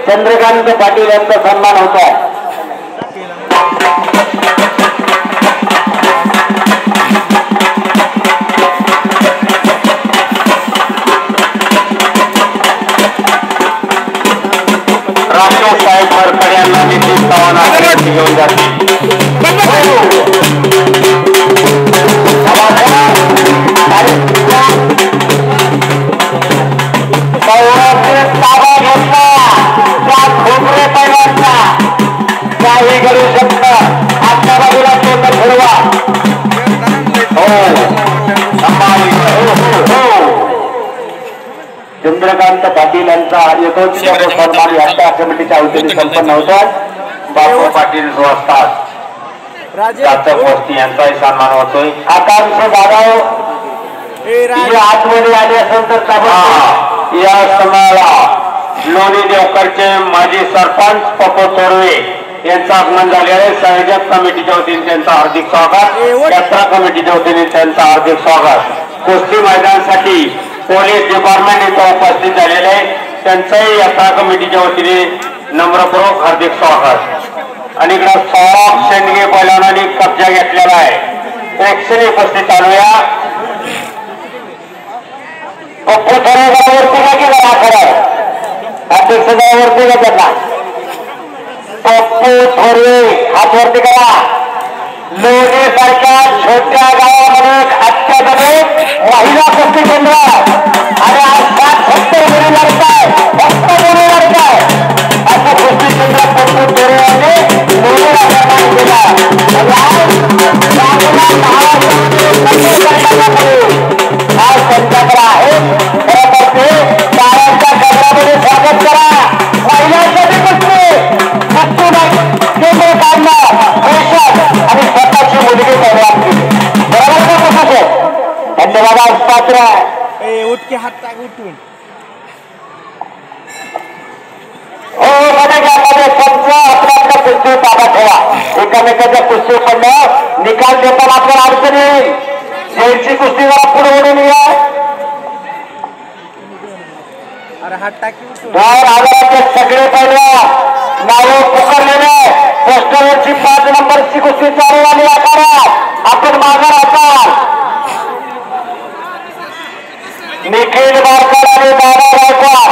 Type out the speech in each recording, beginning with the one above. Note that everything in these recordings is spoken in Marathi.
चंद्रकांत पाटील यांचा सन्मान होतो आहे। रामदेव साहेब वरकर यांना निश्चित आव्हान घेऊन जातील। काही करू शकतं आजच्या बाजूला तोंड फिरवा। चंद्रकांत पाटील यांचा यथोचित सन्मान यांच्या कमिटीच्या वतीने संपन्न होतो। बापू पाटील जो असतात जाचक वस्ती यांचाही सन्मान होतोय। आकांक्ष जाधव आतमध्ये आले असेल तर या समाला लोणी देवकरचे माजी सरपंच पप्पू तोरवे यांचं आगमन झाले आहे। संयोजक कमिटीच्या वतीने त्यांचं हार्दिक स्वागत, यात्रा कमिटीच्या वतीने त्यांचं हार्दिक स्वागत। कुस्ती मैदानासाठी पोलीस डिपार्टमेंट इथं उपस्थित झालेले आहे, त्यांचंही यात्रा कमिटीच्या वतीने नम्रपूर्वक हार्दिक स्वागत। आणि इकडे सौरभ शेंडगे पैलवानांनी कब्जा घेतलेला आहे, प्रेक्षणीय कुस्ती चालूया। पप्पू थोरेवरती का केला खरं अध्यक्ष वरती का त्याला पप्पू थोरवे हात वरती करा। लोणी सारख्या छोट्या गावामध्ये अत्याधुनिक महिला कुस्ती केंद्र आणि आज 70 मुली लढताय, फक्त मुली लढताय असं कुस्ती केंद्र पप्पू थोरवे यांनी लोणीला निर्माण केला। आज त्यांच्याकडे आहे खरं तर ते टाळ्यांच्या गजरामध्ये स्वागत करा। महिलांसाठी कुस्ती केंद्र काढणं आणि स्वतःची मुलगी तयार केली, बरोबर का कसं आहे? धन्यवाद पात्र उठके हात टाक उठून हो मध्ये फक्त आपल्या कुस्ती ताब्यात ठेवा। एकमेकाच्या कुस्ती पडणं निकाल देताना आपल्याला अडचण येईल। जेलची कुस्ती जरा पुढे ओढून या। 2000चे सगळे पहिल्या नाव पुकारलेले पोस्टरवरची 5 नंबरची कुस्ती चालू झाली आकारात आपण मागे राहता। निखिल बारकर आणि दादा गायकवाड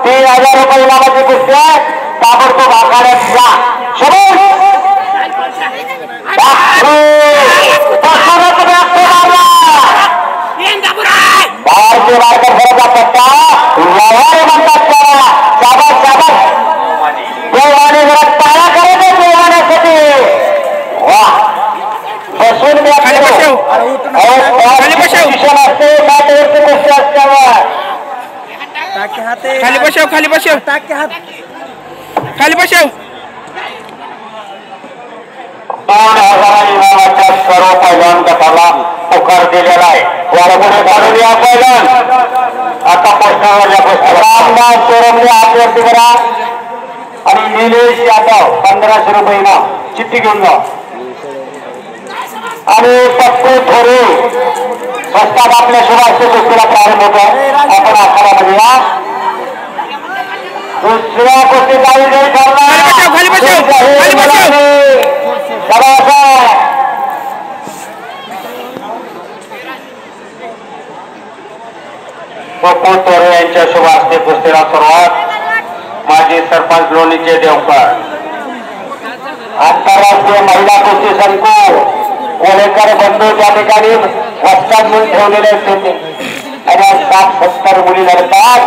3000 रुपये इनामाची कुस्ती आहे, ताबडतोब आखाड्यात जा। भारतीय बारकर फरका पट्टा लवारी म्हणतात त्याला। शाबास शाबास देवाने जरा टाळा करायचं देवाण्यासाठी। वा बसून असते मॅटवरची गोष्टी असल्यावर खाली बसव खाली बसव टाके हात खाली बसव। 2000 इनामाच्या सर्व पैलवान गटाला पुकार दिलेला आहे। वरपुढे काढून या पैलवान आता पोस्टरवर रामदास चोरमने हात वरती करा आणि निलेश यादव 1500 रुपये इनाम चिठ्ठी घेऊन जा। आणि पप्पू थोरे स्वस्तात आपल्या शुभास्ते कुस्तीला प्रारंभ होतो। आपण आखाड्यामध्ये या। दुसऱ्या कुस्ती चालू नाही पप्पू तोरे यांच्या शुभ हस्ते कुस्तीला सुरुवात। माजी सरपंच लोणीचे देवकर आंतरराष्ट्रीय महिला कुस्ती संकुल कोलेकर बंधू त्या ठिकाणी वस्ताद म्हणून ठेवलेले होते आणि 60-70 मुली लढतात।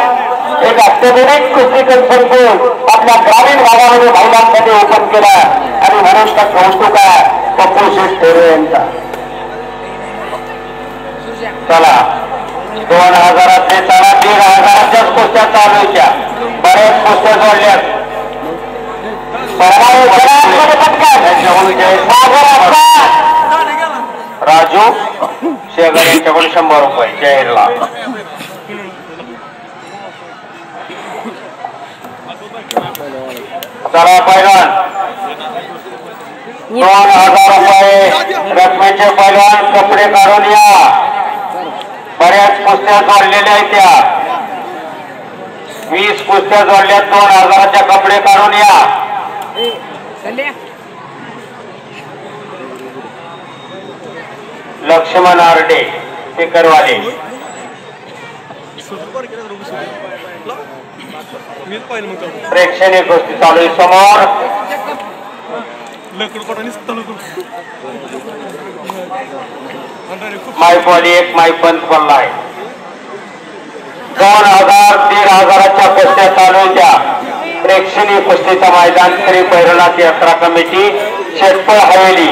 एक अत्याधुनिक कुस्ती संकुल आपल्या ग्रामीण भागामध्ये महिलांसाठी ओपन केला आणि म्हणून त्या कौतुक आहे पप्पू शेठ तोरे यांचा। चला 2000 ते 1500च्या कुस्त्या चालूच्या बऱ्याच कुस्त्या जोडल्यात। राजू शेगर यांच्याकडून 100 रुपये जाहीरला। चला पैलवान 2000 रुपये रकमेचे पैलवान कपडे काढून या। बऱ्याच कुस्त्या जोडलेल्या आहेत त्या 20 कुस्त्या जोडल्यात 2000च्या कपडे काढून या. लक्ष्मण आरडे स्पीकरवाले. प्रेक्षणीय कुस्ती चालू आहे समोर. मायपवाली एक मायपंत बनला आहे. 2000 1500च्या कुस्त्या चालू त्या प्रेक्षणीय कुस्तीचं मैदान श्री भैरवनाथ यात्रा कमिटी शेतपळ हवेली.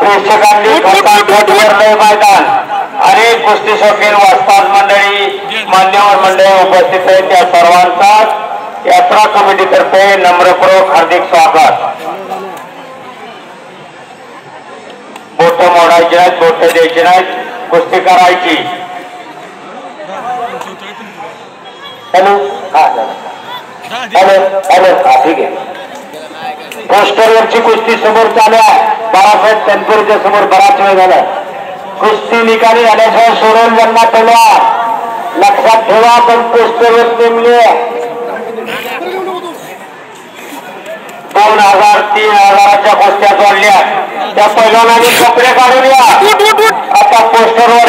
प्रेक्षकांनी घरलंय मैदान. अनेक कुस्ती शौकीन वस्ताद मंडळी मान्यवर मंडळी उपस्थित आहेत. त्या सर्वांचा यात्रा कमिटीतर्फे नम्रपूर्वक हार्दिक स्वागत. बोट मोडायची नाहीत, बोट द्यायची नाहीत, कुस्ती करायची. हॅलो हॅलो हॅलो हा ठीक आहे. पोस्टरवरची कुस्ती समोर चालू आहे. बाळासाहेब तनपुरेच्या समोर बराच वेळ झाला. कुस्ती निकाली झाल्याशिवाय सोडून ज्यांना तलवार लक्षात ठेवा. पण पोस्टरवर नेमले 2000 3000च्या कुस्त्या जोडल्या. त्या पैलवानांनी कपडे काढून या. आता पोस्टरवर